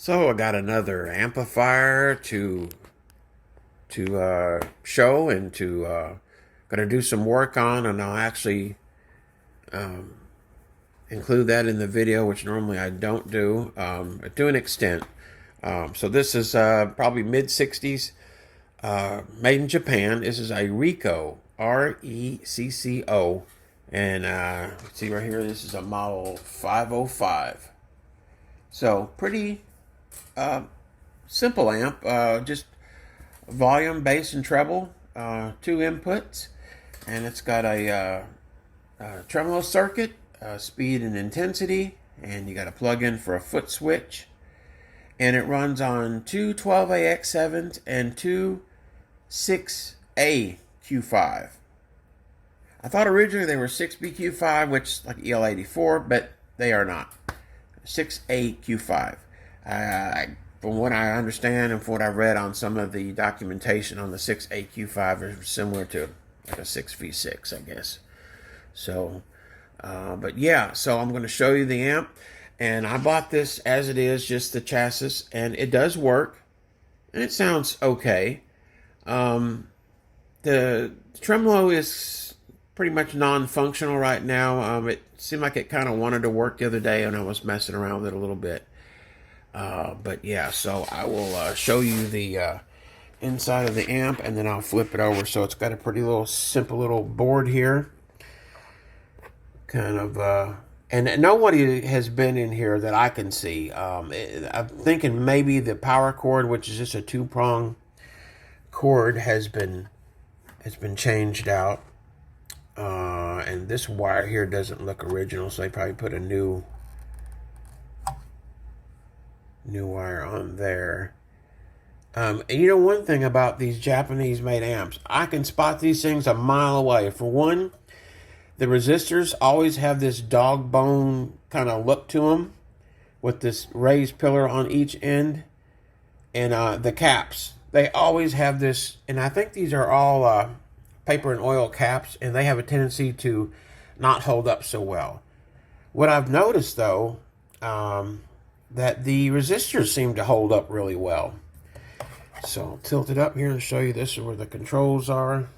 So I got another amplifier to show and to gonna do some work on, and I'll actually um, include that in the video, which normally I don't do to an extent. So this is probably mid 60s, made in Japan. This is a Recco, Recco, and see right here, this is a model 505. So pretty simple amp, just volume, bass, and treble, two inputs, and it's got a tremolo circuit, speed and intensity, and you got a plug-in for a foot switch, and it runs on two 12AX7s and two 6A Q5. I thought originally they were 6B Q5, which is like EL84, but they are not. 6A Q5. From what I understand and from what I read on some of the documentation on the 6A Q5 is similar to like a 6V6, I guess. So, but yeah, so I'm going to show you the amp. And I bought this as it is, just the chassis, and it does work. And it sounds okay. The tremolo is pretty much non-functional right now. It seemed like it kind of wanted to work the other day, and I was messing around with it a little bit. But yeah, so I will show you the inside of the amp, and then I'll flip it over. So it's got a pretty little simple little board here. Kind of, and nobody has been in here that I can see. I'm thinking maybe the power cord, which is just a two-prong cord, has been changed out. And this wire here doesn't look original, so they probably put a new wire on there. And you know, one thing about these Japanese-made amps, I can spot these things a mile away. For one, the resistors always have this dog bone kind of look to them, with this raised pillar on each end. And the caps, they always have this, and I think these are all paper and oil caps, and they have a tendency to not hold up so well. What I've noticed, though, that the resistors seem to hold up really well. So I'll tilt it up here and show you. This is where the controls are.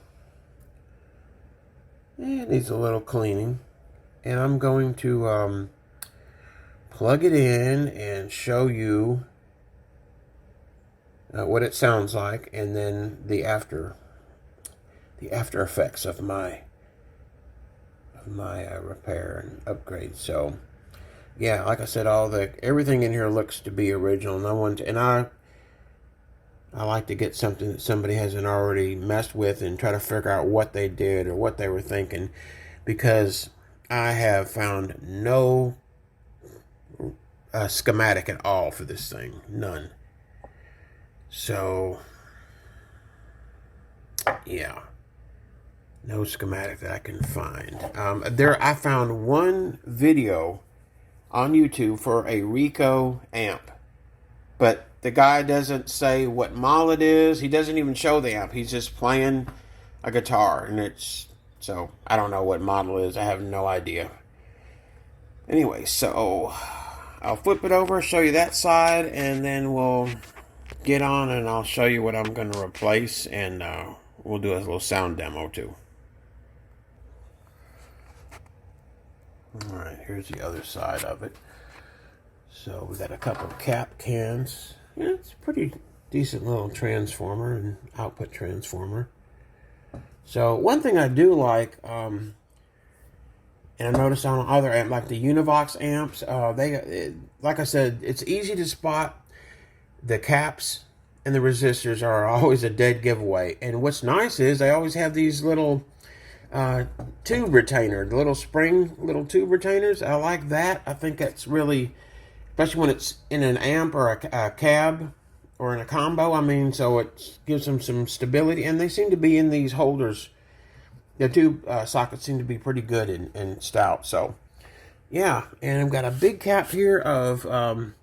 It needs a little cleaning. And I'm going to plug it in and show you what it sounds like, and then the after effects of my repair and upgrade. So yeah, like I said, everything in here looks to be original. No one's, and I like to get something that somebody hasn't already messed with and try to figure out what they did or what they were thinking, because I have found no schematic at all for this thing. None. So yeah, no schematic that I can find. I found one video on YouTube for a Recco amp, but the guy doesn't say what model it is. He doesn't even show the amp. He's just playing a guitar, and so I don't know what model it is. I have no idea. Anyway, so I'll flip it over, show you that side, and then we'll get on and I'll show you what I'm going to replace, and we'll do a little sound demo too. Alright, here's the other side of it. So we got a couple of cap cans. Yeah, it's a pretty decent little transformer and output transformer. So one thing I do like, and I noticed on other amps, like the Univox amps, like I said, it's easy to spot. The caps and the resistors are always a dead giveaway. And what's nice is they always have these little tube retainer, the little tube retainers. I like that. I think that's really, especially when it's in an amp or a cab or in a combo. I mean, so it gives them some stability, and they seem to be in these holders. The tube sockets seem to be pretty good and stout. So yeah, and I've got a big cap here of 100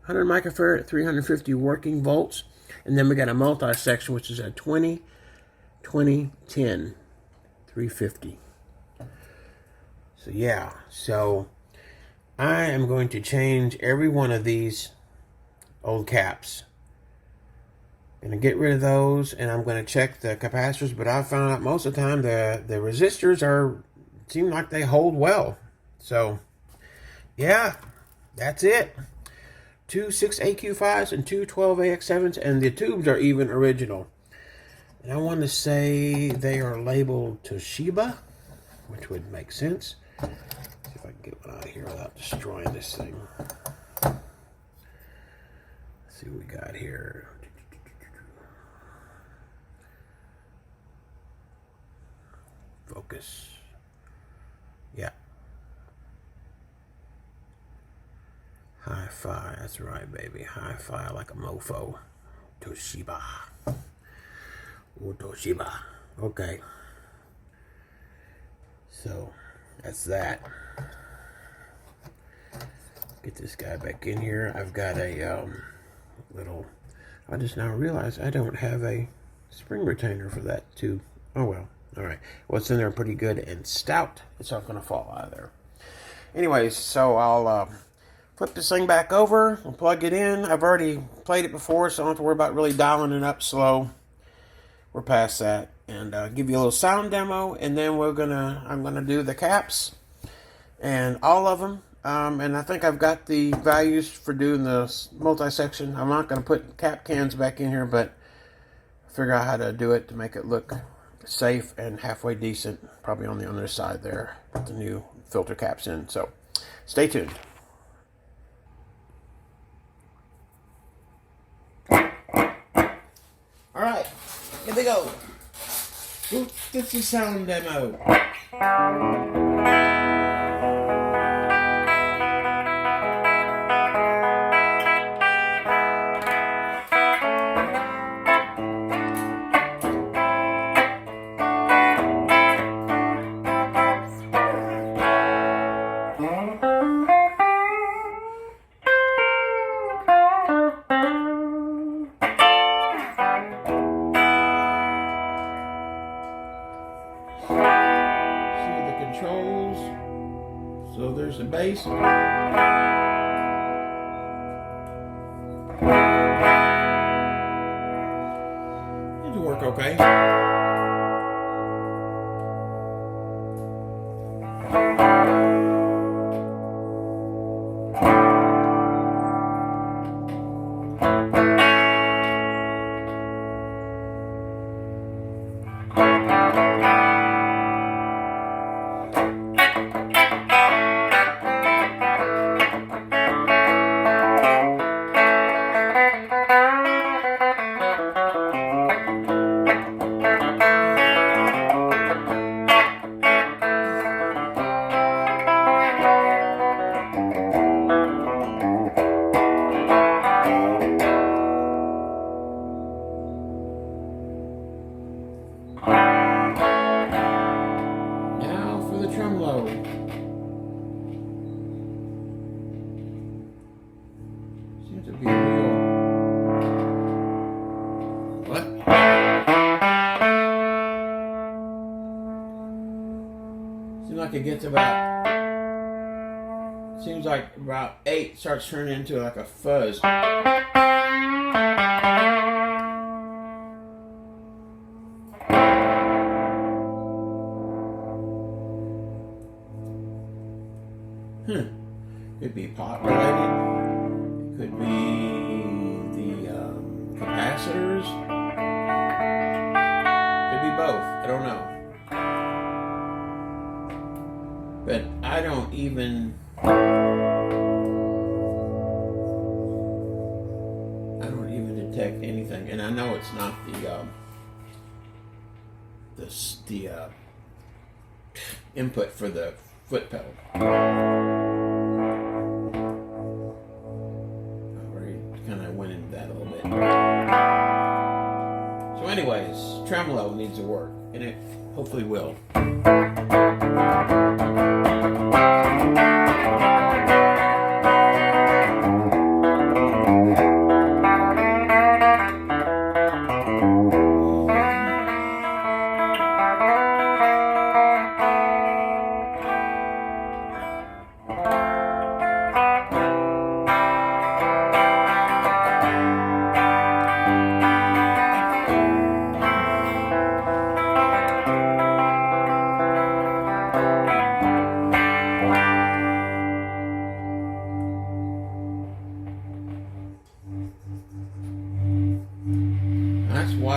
microfarad at 350 working volts, and then we got a multi-section, which is a 20 10 350. So yeah, so I am going to change every one of these old caps. I'm going to get rid of those, and I'm going to check the capacitors, but I found out most of the time the resistors seem like they hold well. So, yeah, that's it. Two 6AQ5s and two 12AX7s, and the tubes are even original. And I want to say they are labeled Toshiba, which would make sense. See if I can get one out of here without destroying this thing. Let's see what we got here. Focus. Yeah. Hi-Fi, that's right, baby. Hi-Fi like a mofo. Toshiba. Oh, Toshiba. Okay. So, that's that. Get this guy back in here. I've got a little... I just now realized I don't have a spring retainer for that tube. Oh, well. All right. What's in there pretty good and stout. It's not going to fall out of there. Anyways, so I'll flip this thing back over and plug it in. I've already played it before, so I don't have to worry about really dialing it up slow. We're past that. And give you a little sound demo, and then I'm gonna do the caps and all of them. And I think I've got the values for doing the multi-section. I'm not gonna put cap cans back in here, but figure out how to do it to make it look safe and halfway decent. Probably on the other side there, put the new filter caps in. So stay tuned. All right, here we go. This is sound demo. Controls. So there's the bass. It'll work okay. Now for the tremolo. Seems to be a real... What? Seems like it gets about... Seems like about 8 starts turning into like a fuzz. Could be pot related. It could be the capacitors. Could be both. I don't know. But I don't even detect anything, and I know it's not the input for the foot pedal. Kind of went into that a little bit. So anyways, tremolo needs to work, and it hopefully will.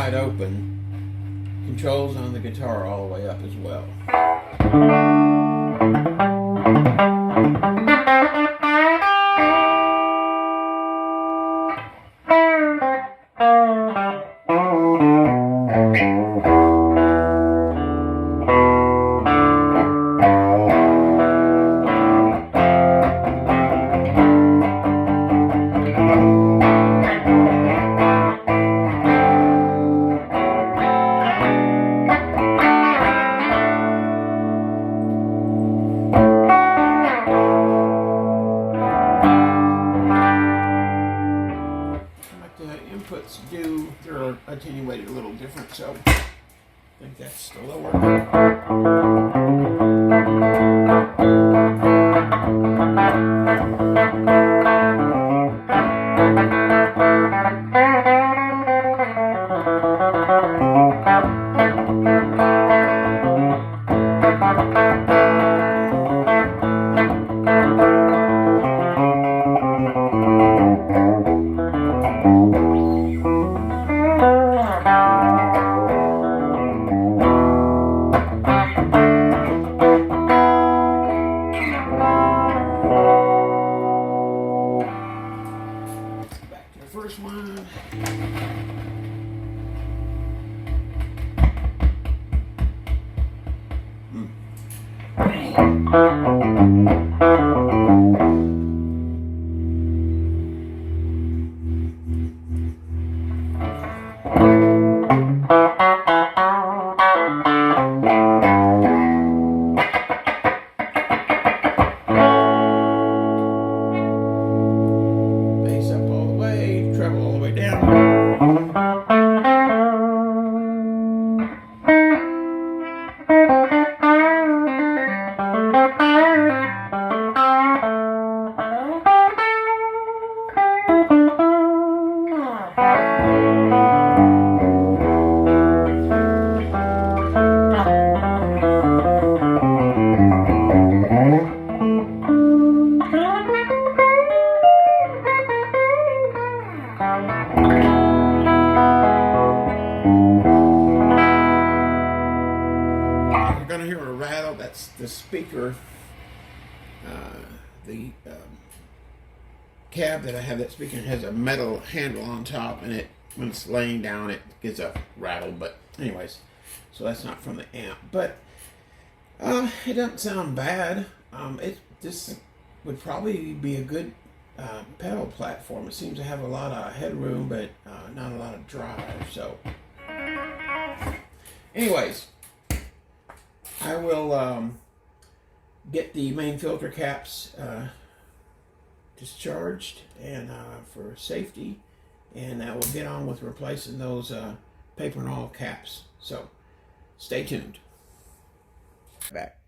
wide open, controls on the guitar all the way up as well. Inputs do, they're attenuated a little different, so I think that's still lower. First one. Bass up all the way, treble all the way down. You're going to hear a rattle. That's the speaker. The cab that I have that speaker has a metal handle on top, and it, when it's laying down, it gives a rattle. But anyways, so that's not from the amp, but it doesn't sound bad. This would probably be a good pedal platform. It seems to have a lot of headroom, but not a lot of drive. So anyways, I will get the main filter caps discharged and for safety, and I will get on with replacing those paper and all caps. So stay tuned. Back.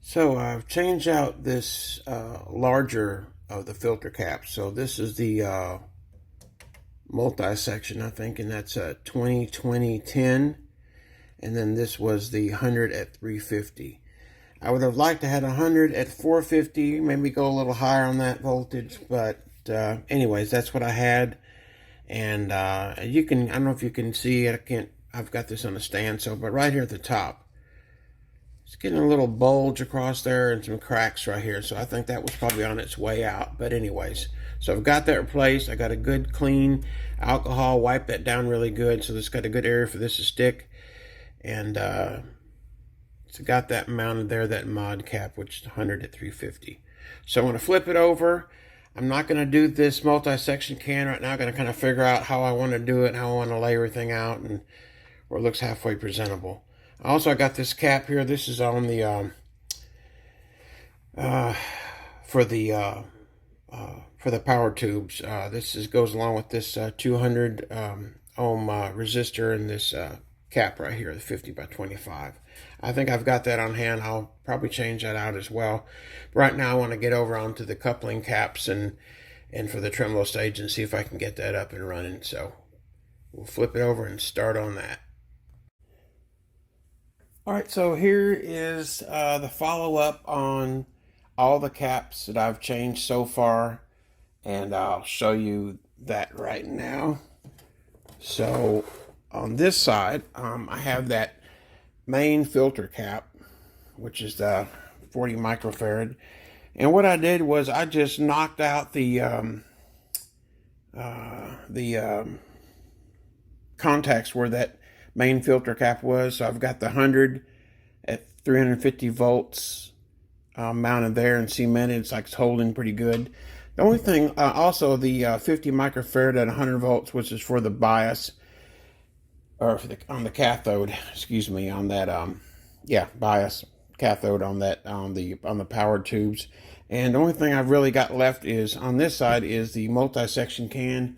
So I've changed out this larger of the filter caps. So this is the multi-section, I think, and that's a 20-20-10, and then this was the 100 at 350. I would have liked to have 100 at 450, maybe go a little higher on that voltage, but anyways, that's what I had. And you can, I don't know if you can see it, I've got this on a stand, so, but right here at the top, it's getting a little bulge across there and some cracks right here, so I think that was probably on its way out. But anyways, so I've got that replaced. I got a good clean alcohol, wipe that down really good, so it's got a good area for this to stick. And it's got that mounted there, that mod cap, which is 100 at 350. So I'm going to flip it over. I'm not going to do this multi-section can right now. I'm going to kind of figure out how I want to do it, how I want to lay everything out, and where it looks halfway presentable. Also, I got this cap here. This is on the for the power tubes. This goes along with this 200 ohm resistor and this cap right here, the 50x25. I think I've got that on hand. I'll probably change that out as well. But right now, I want to get over onto the coupling caps and for the tremolo stage and see if I can get that up and running. So we'll flip it over and start on that. All right, so here is the follow-up on all the caps that I've changed so far. and I'll show you that right now. So on this side, I have that main filter cap, which is the 40 microfarad. And what I did was I just knocked out the contacts where that main filter cap was. So I've got the 100 at 350 volts mounted there and cemented. It's like it's holding pretty good. The only thing, also the 50 microfarad at 100 volts, which is for the bias, or for on the cathode, excuse me, on that, bias cathode on that, on the powered tubes. And the only thing I've really got left is on this side is the multi-section can,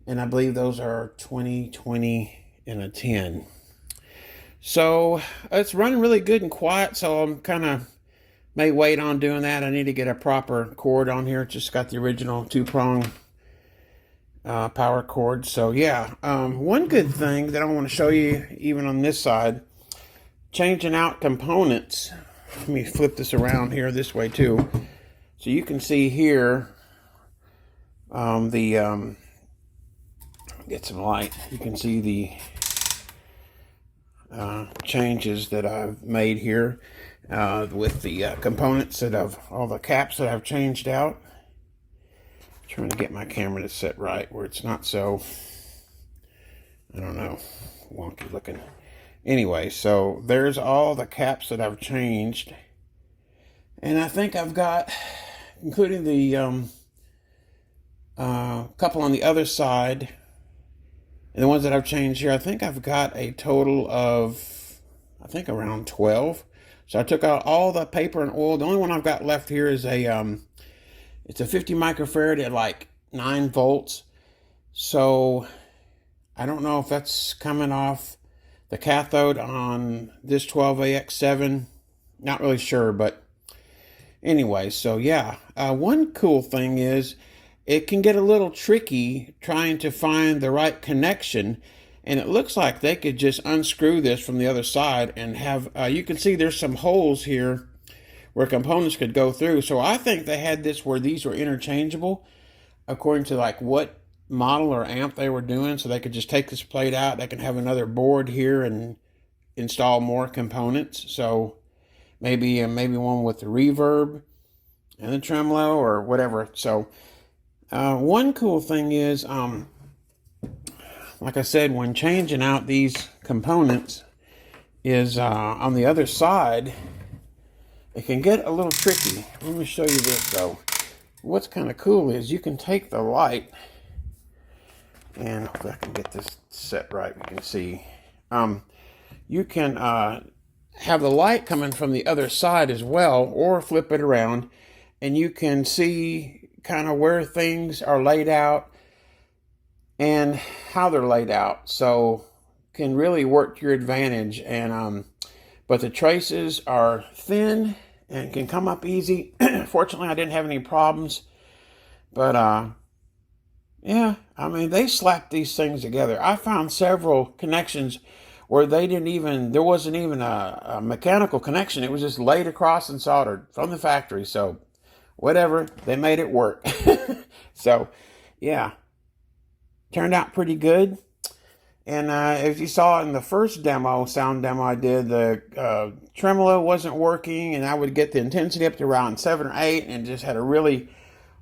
and I believe those are 20, 20, and a 10. So it's running really good and quiet, so I'm kind of may wait on doing that. I need to get a proper cord on here. It's just got the original 2-prong power cord. So yeah, one good thing that I want to show you, even on this side, changing out components. Let me flip this around here this way too, so you can see here get some light. You can see the changes that I've made here with the components that all the caps that I've changed out. I'm trying to get my camera to set right where it's not so, I don't know, wonky looking. Anyway, so there's all the caps that I've changed, and I think I've got, including the couple on the other side, and the ones that I've changed here, I think I've got a total of, I think around 12. So I took out all the paper and oil. The only one I've got left here is it's a 50 microfarad at like 9 volts. So I don't know if that's coming off the cathode on this 12AX7. Not really sure, but anyway, so yeah. One cool thing is it can get a little tricky trying to find the right connection, and it looks like they could just unscrew this from the other side and have, you can see there's some holes here where components could go through. So I think they had this where these were interchangeable according to like what model or amp they were doing. So they could just take this plate out, they can have another board here and install more components. So maybe one with the reverb and the tremolo or whatever. So one cool thing is, like I said, when changing out these components is on the other side, it can get a little tricky. Let me show you this though. What's kind of cool is you can take the light, and if I can get this set right, we can see. You can have the light coming from the other side as well, or flip it around, and you can see kind of where things are laid out and how they're laid out, so can really work to your advantage. And but the traces are thin and can come up easy. Fortunately, I didn't have any problems, but yeah, I mean, they slapped these things together. I found several connections where there wasn't even a mechanical connection. It was just laid across and soldered from the factory. So whatever, they made it work. So yeah, turned out pretty good. And as you saw in the first sound demo I did, the tremolo wasn't working, and I would get the intensity up to around 7 or 8, and just had a really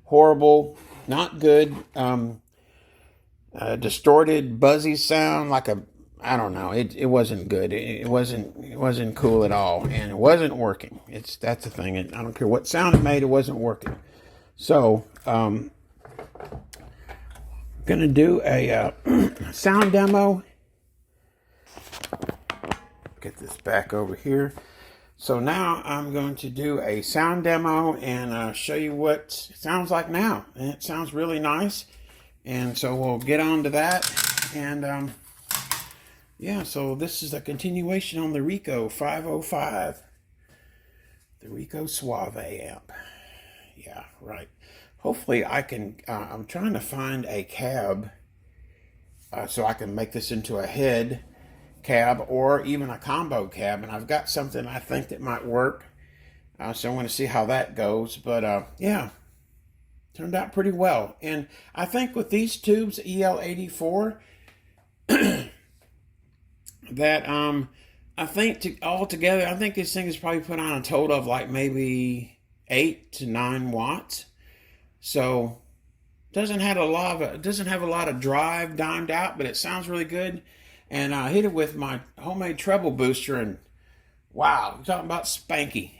horrible, not good, distorted, buzzy sound, like I don't know. It wasn't good. It wasn't cool at all, and it wasn't working. That's the thing. I don't care what sound it made, it wasn't working. So gonna do a sound demo. Get this back over here. So now I'm going to do a sound demo and show you what it sounds like now. And it sounds really nice. And so we'll get on to that. And yeah, so this is a continuation on the Recco 505. The Recco Suave amp. Yeah, right. Hopefully I can, I'm trying to find a cab so I can make this into a head cab or even a combo cab. And I've got something I think that might work. So I want to see how that goes. But yeah, turned out pretty well. And I think with these tubes, EL84, that I think all together, I think this thing is probably put on a total of like maybe 8 to 9 watts. So doesn't have a lot of drive dimed out, but it sounds really good. And I hit it with my homemade treble booster, and wow, you're talking about spanky.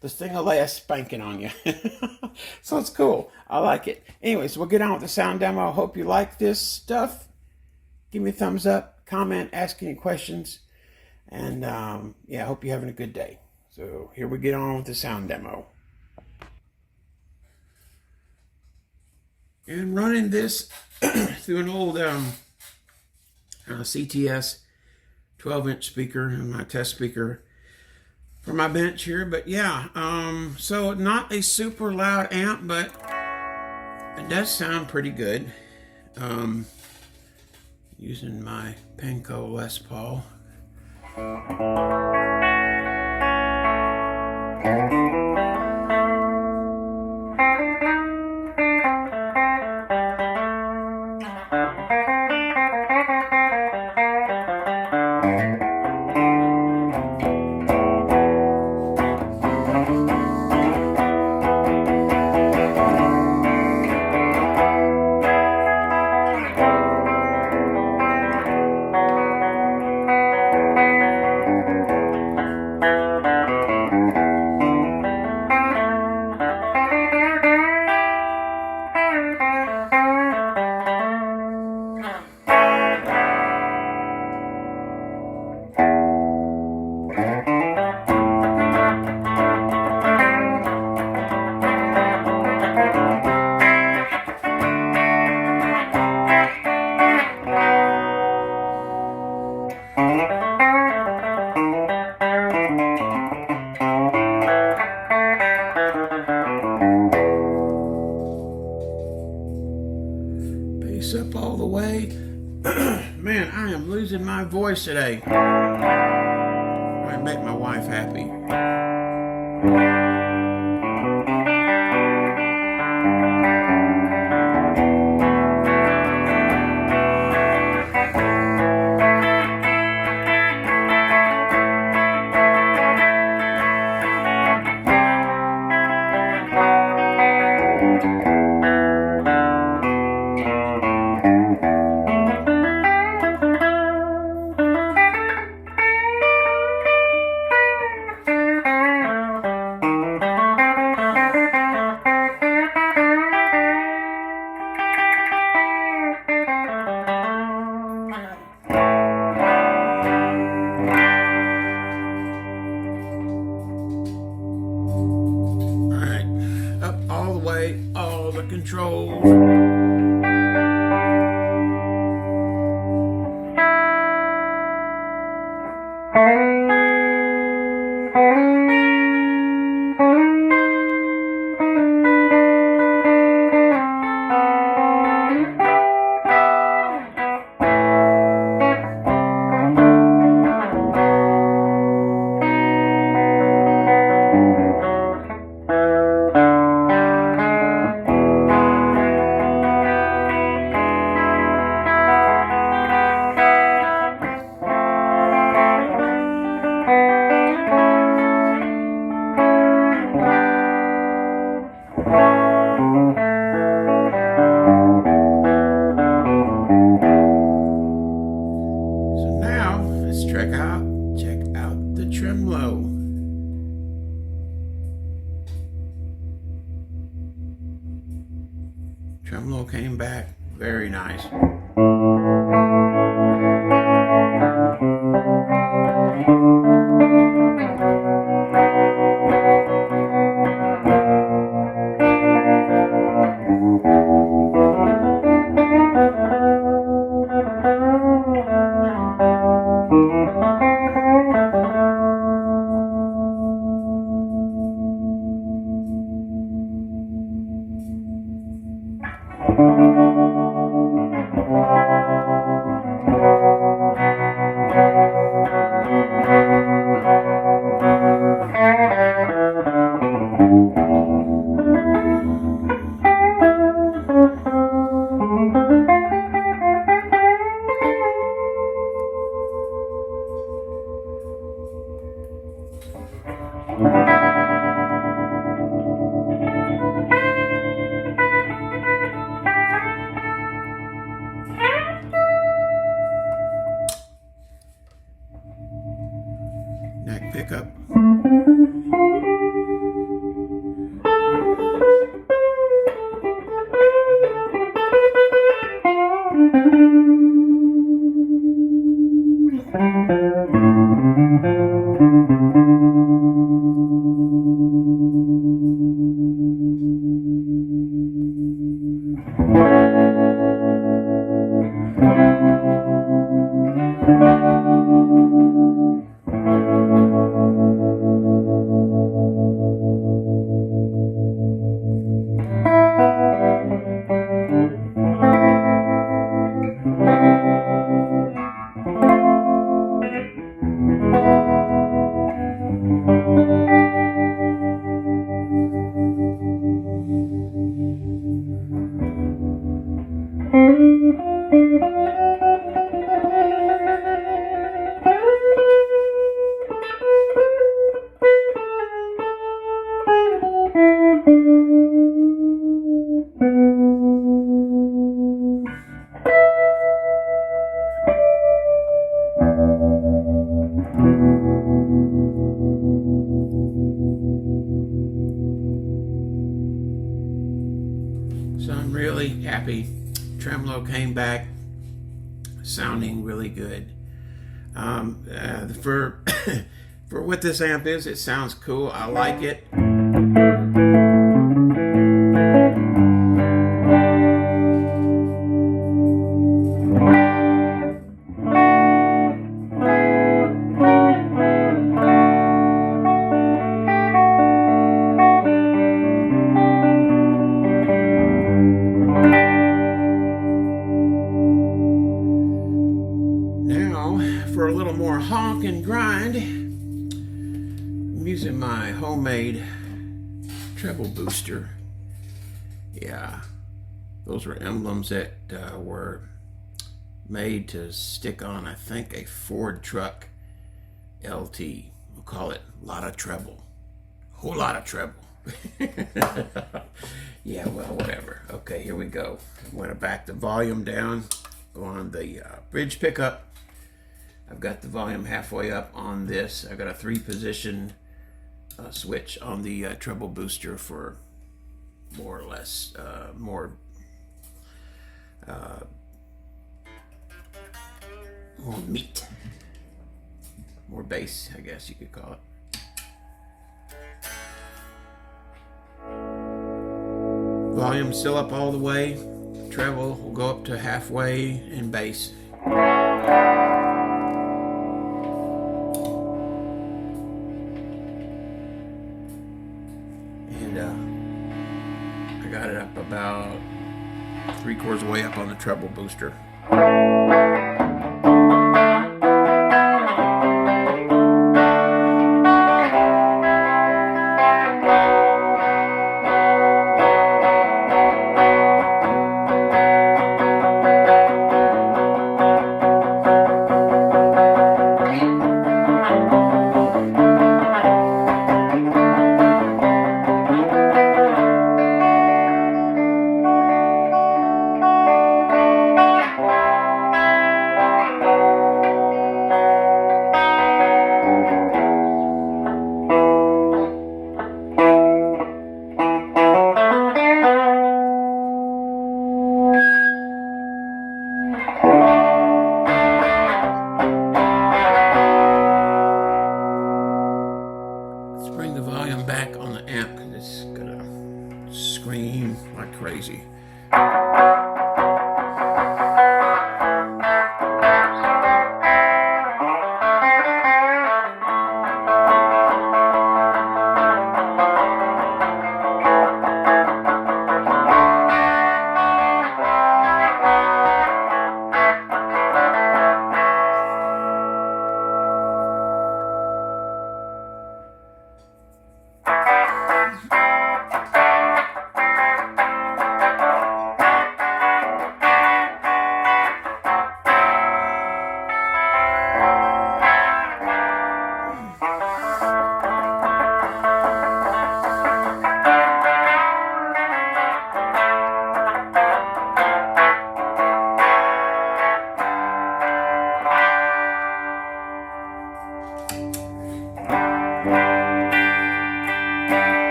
This thing will lay a spanking on you. So it's cool. I like it. Anyways, we'll get on with the sound demo. I hope you like this stuff. Give me a thumbs up, comment, ask any questions. And yeah, I hope you're having a good day. So here we get on with the sound demo. And running this through an old CTS 12-inch speaker and my test speaker for my bench here. But yeah, so not a super loud amp, but it does sound pretty good. Using my Penco Les Paul. Bass up all the way. Man, I am losing my voice today. I make my wife happy. All the way, all the controls. Check out the tremolo. Tremolo came back very nice. really happy. Tremolo came back sounding really good. For for what this amp is, it sounds cool. I like it. For a little more honk and grind, I'm using my homemade treble booster. Yeah, those were emblems that were made to stick on, I think, a Ford truck LT. We'll call it a lot of treble. Whole lot of treble. Yeah, well, whatever. Okay, here we go. I'm going to back the volume down, go on the bridge pickup. I've got the volume halfway up on this. I've got a 3-position switch on the treble booster for more or less more meat, more bass, I guess you could call it. Volume still up all the way. Treble will go up to halfway, and bass. I got it up about 3/4 of the way up on the treble booster. Bring the volume back on the amp because it's gonna scream like crazy.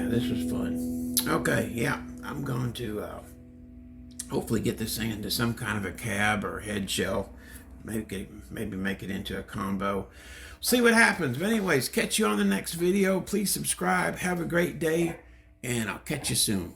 This was fun. Okay, yeah, I'm going to hopefully get this thing into some kind of a cab or head shell. Maybe make it into a combo. See what happens. But anyways, catch you on the next video. Please subscribe. Have a great day, and I'll catch you soon.